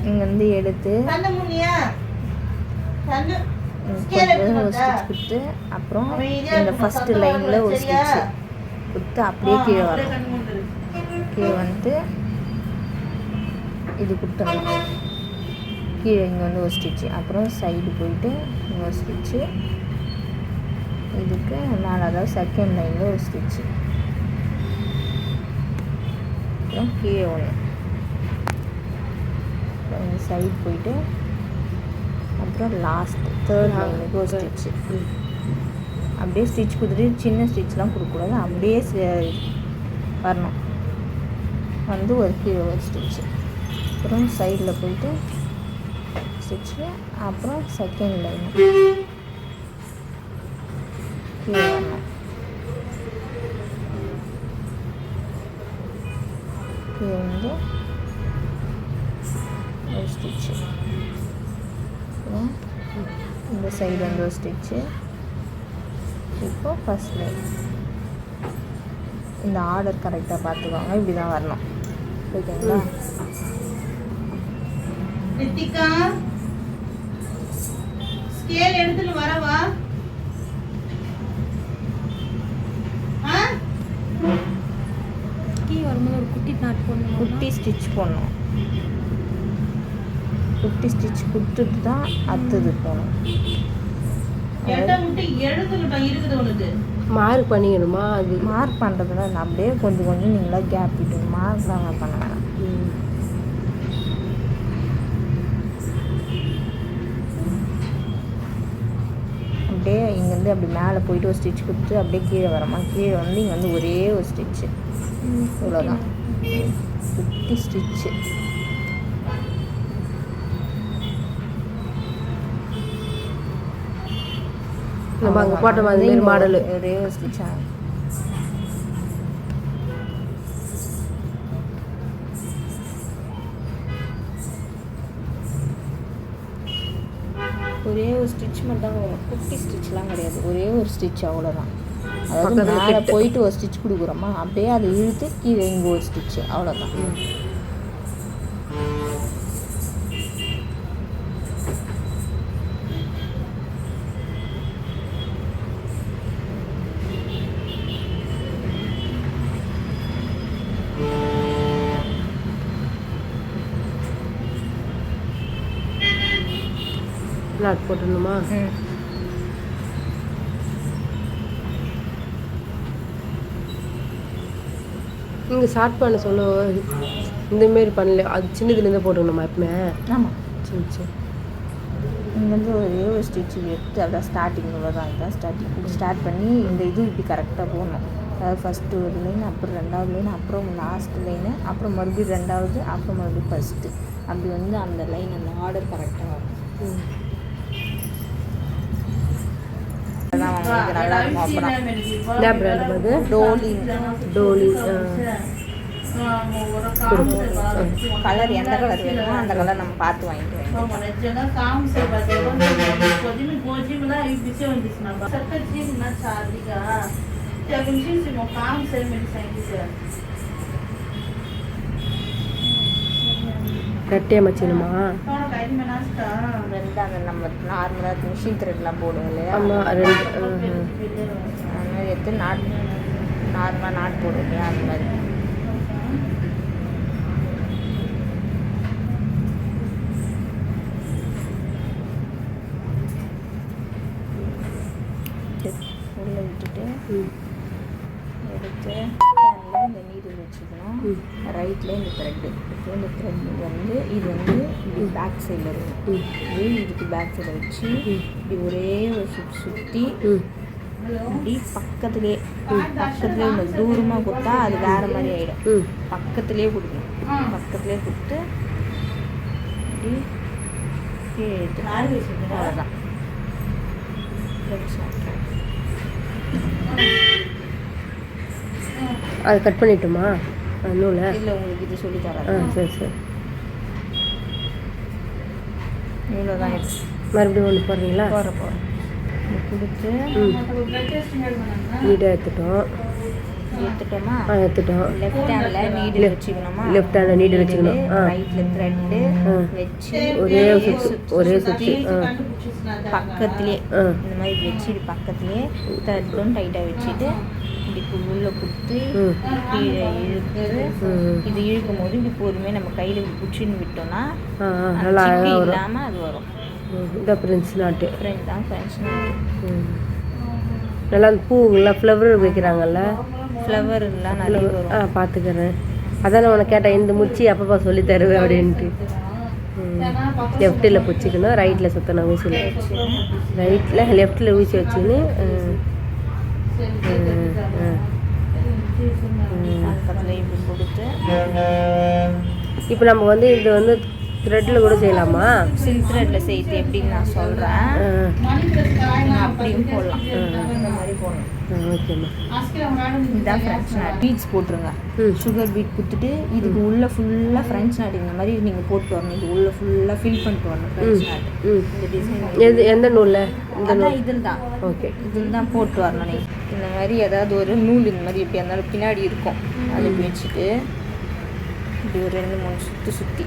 இங்கேருந்து எடுத்து ஸ்டிச் கொடுத்து அப்புறம் இந்த ஃபஸ்ட்டு லைனில் ஒரு ஸ்டிச்சு கொடுத்து அப்படியே கீழே வரணும். கீழே வந்து இது கொடுத்துடணும். கீழே இங்கே வந்து ஒரு ஸ்டிச்சு, அப்புறம் சைடு போயிட்டு இங்கே ஒரு ஸ்டிச்சு, இதுக்கு நாலாவது செகண்ட் லைனில் ஒரு ஸ்டிச்சு, அப்புறம் கீழே ஒன்று, அப்புறம் இந்த சைடு போயிட்டு அப்புறம் லாஸ்ட் தேர்ட் லைனுக்கு ஒரு ஸ்டிச்சு. அப்படியே ஸ்டிச் கொடுத்துட்டு சின்ன ஸ்டிச்லாம் கொடுக்கக்கூடாது, அப்படியே வரணும். வந்து ஒரு கீழே ஒரு ஸ்டிச்சு, அப்புறம் சைடில் போயிட்டு ஸ்டிச்சு, அப்புறம் செகண்ட் லைன் கீழே வரணும். கீழே வந்து ஒரு ஸ்டிச்சு, இந்த சைடு வந்து ஒரு ஸ்டிச்சு. இப்போ ஃபஸ்ட் லைன் இந்த ஆர்டர் கரெக்டாக பார்த்துக்கோங்க. இப்படி தான் வரணும். ஓகேங்களா? ரித்திகா ஸ்கேல் எடுத்துட்டு வரவா? கீ வரும்போது ஒரு குட்டி நாட் போடணும், குட்டி ஸ்டிச் போடணும். குட்டி ஸ்டிச் கொடுத்துட்டு தான் அடுத்தது போகணும். மார்க் பண்ணிக்கணுமா? அது மார்க் பண்ணுறதுல அப்படியே கொஞ்சம் கொஞ்சம் நீங்களாம் கேப் விட்டுணும். மார்க் தான் பண்ண வேணாம். அப்படியே இங்கேருந்து அப்படி மேலே போயிட்டு ஒரு ஸ்டிச் கொடுத்து அப்படியே கீழே வரமா. கீழே வந்து இங்கே வந்து ஒரே ஒரு ஸ்டிச்சு, இவ்வளோதான். குட்டி ஸ்டிச்சு. நம்ம அங்கே போட்ட மாதிரி மாடலு ஒரே ஒரு ஸ்டிச்சா. ஒரே ஒரு ஸ்டிச் மட்டும் தான், குட்டி ஸ்டிச்லாம் கிடையாது, ஒரே ஒரு ஸ்டிச், அவ்வளோதான். அதாவது மேலே போயிட்டு ஒரு ஸ்டிச் கொடுக்குறோமா, அப்படியே அதை இழுத்து கீழே இங்கே ஒரு ஸ்டிச்சு, அவ்வளோதான். நாட் போட்டுடணுமா? நீங்கள் ஸ்டார்ட் பண்ண சொல்ல இந்தமாரி பண்ணல, அது சின்னதுலேருந்து போட்டுக்கணுமா எப்பவுமே? ஆமாம். சரி சரி. இங்கேருந்து ஒரே ஒரு ஸ்டிச் எடுத்து அதான் ஸ்டார்டிங் தான். இதுதான் ஸ்டார்டிங். ஸ்டார்ட் பண்ணி இந்த இது இப்படி கரெக்டாக போடணும். அதாவது ஃபஸ்ட்டு ஒரு லைன், அப்புறம் ரெண்டாவது லைன், அப்புறம் லாஸ்ட் லைனு, அப்புறம் மறுபடியும் ரெண்டாவது, அப்புறம் மறுபடியும் ஃபஸ்ட்டு. அப்படி வந்து அந்த லைன் அந்த ஆர்டர் கரெக்டாக வரும். நல்லா இருக்கும். அப்புறம் என்ன பிராண்ட் அது? டோலி. டோலி கலர் எந்த கலர் வேணுமோ அந்த கலர் நம்ம பார்த்து வாங்கிட்டு கட்டியாக மச்சினுமா? அந்த நம்ம நார்மலாக மிஷின் த்ரெட்லாம் போடுவோம் இல்லையா, ஆமாம். அந்த மாதிரி எடுத்து நார்மலாக நாட் போடுவோம் இல்லையா, அந்த மாதிரி. உள்ளே விட்டுட்டு எடுத்து இந்த நீடில் வச்சுக்கணும். ரைட்டில் இந்த த்ரெட்டு, இந்த த்ரெட் வந்து இது வந்து இப்படி பேக் சைடில் இருக்கும். இதுக்கு பேக் சைடில் வச்சு இப்படி ஒரே ஒரு சுற்றி இப்படி பக்கத்துலேயே இந்த தூரமாக கொடுத்தா அது வேறு மாதிரி ஆகிடும். பக்கத்துலேயே கொடுக்கணும். பக்கத்துலேயே கொடுத்து இப்படி கீழே எடுத்து அவ்வளோதான். அது கட் பண்ணிட்டோமா நூலை? இல்லை, உங்களுக்கு இது சொல்லி தரேன். சரி சரி. இவ்வளோதான். மறுபடியும் ஒன்று போடுறீங்களா? போகிறேன் கொடுத்து நீட்டாக எடுத்துட்டோம். எடுத்துட்டோமா, எடுத்துட்டோம். லெஃப்ட் ஹேண்டில் நீடில் வச்சுக்கணுமா, லெஃப்ட் ஹேண்டில் நீடில் வச்சுக்கணும். ரைட்டில் த்ரெட்டு வச்சு ஒரே சுற்றி பக்கத்துலேயே இந்த மாதிரி வச்சு இது பக்கத்துலேயே த்ரெட்டும் டைட்டாக வச்சுட்டு இப்படி உள்ளே கொடுத்து கீழே இழுத்து இது இழுக்கும் போது இப்படி பொறுமையாக நம்ம கையில் இப்படி பிடிச்சின்னு விட்டோம்னா நல்லா இல்லாமல் அது வரும். இந்த ஃப்ரெஞ்ச் நாட்டு ஃப்ரெஞ்ச் நாட்டு நல்லா பூங்கள்லாம் ஃப்ளவர் வைக்கிறாங்கல்ல, ஃப்ளவர்லாம் நிறைய வரும். பார்த்துக்கிறேன். அதான் நான் உனக்கு கேட்டேன், இந்த முச்சி அப்பப்பா சொல்லி தருவேன் அப்படின்ட்டு. லெஃப்ட்டில் பிடிச்சிக்கணும், ரைட்டில் சுற்றணும் ஊசியில், லெஃப்ட்டில் ஊசி வச்சுன்னு பக்கத்தில் இப்படி கொடுத்து இப்போ நம்ம வந்து இது வந்து த்ரெட்டில் கூட செய்யலாமா? சில்க் த்ரெட்டில் செய்து எப்படின்னு நான் சொல்கிறேன். அப்படியும் போடலாம், இந்த மாதிரி போடணும். ஓகேம்மா. இதுதான் ஃப்ரெஞ்ச் நாட். பீட்ஸ் போட்டுருங்க, சுகர் பீட் கொடுத்துட்டு இதுக்கு உள்ளே ஃபுல்லாக ஃப்ரெஞ்ச் நாட் இந்த மாதிரி நீங்கள் போட்டு வரணும். இது உள்ளே ஃபுல்லாக ஃபில் பண்ணிட்டு வரணும் ஃப்ரெஞ்ச் நாட். இந்த டிசைன் எந்த நூலில்? இந்த இதில் தான். ஓகே, இதில் தான் போட்டு வரணும். நீங்கள் இந்த மாதிரி ஏதாவது ஒரு நூல் இந்த மாதிரி எப்படி இருந்தாலும் பின்னாடி இருக்கும், அதை இப்படி வச்சுட்டு இப்படி ஒரு 2-3 சுற்றி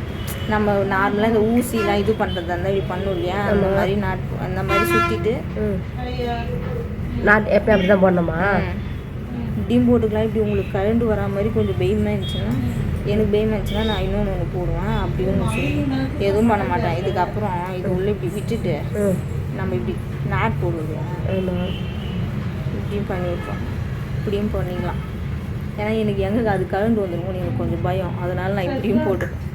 நம்ம நார்மலாக இந்த ஊசிலாம் இது பண்ணுறதா இருந்தால் இப்படி பண்ணும் இல்லையா, அந்த மாதிரி அந்த மாதிரி சுற்றிட்டு எப்போ அப்படி தான் போடணுமா? இப்படியும் போட்டுக்கலாம். இப்படி உங்களுக்கு கரண்ட் வரா மாதிரி கொஞ்சம் பயமாக இருந்துச்சுன்னா, எனக்கு பயமாக இருந்துச்சுன்னா நான் இன்னொன்று ஒன்று போடுவேன். அப்படியும் எதுவும் பண்ண மாட்டேன். இதுக்கப்புறம் இது உள்ளே இப்படி விட்டுட்டு நம்ம இப்படி நாட் போடுவோம், இப்படியும் பண்ணியிருக்கோம். இப்படியும் பண்ணிக்கலாம். ஏன்னா எனக்கு எங்கே அது கரண்ட் வந்துடும் எனக்கு கொஞ்சம் பயம், அதனால நான் இப்படியும் போட்டுருக்கேன்.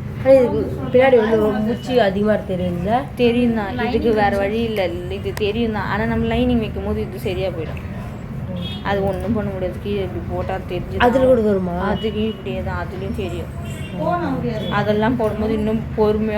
பின்னாடி வந்து முச்சி அதிகமாக தெரியுங்க. தெரியும் தான், இதுக்கு வேறு வழி இல்லை, இது தெரியும் தான். ஆனால் நம்ம லைனிங் வைக்கும் போது இது சரியாக போயிடும். அது ஒன்றும் பண்ண முடியாது, கீழே இப்படி போட்டால் தெரிஞ்சு அதில் கூட வருமா? அதுக்கு இப்படியே தான், அதுலேயும் தெரியும். அதெல்லாம் போடும்போது இன்னும் பொறுமையாக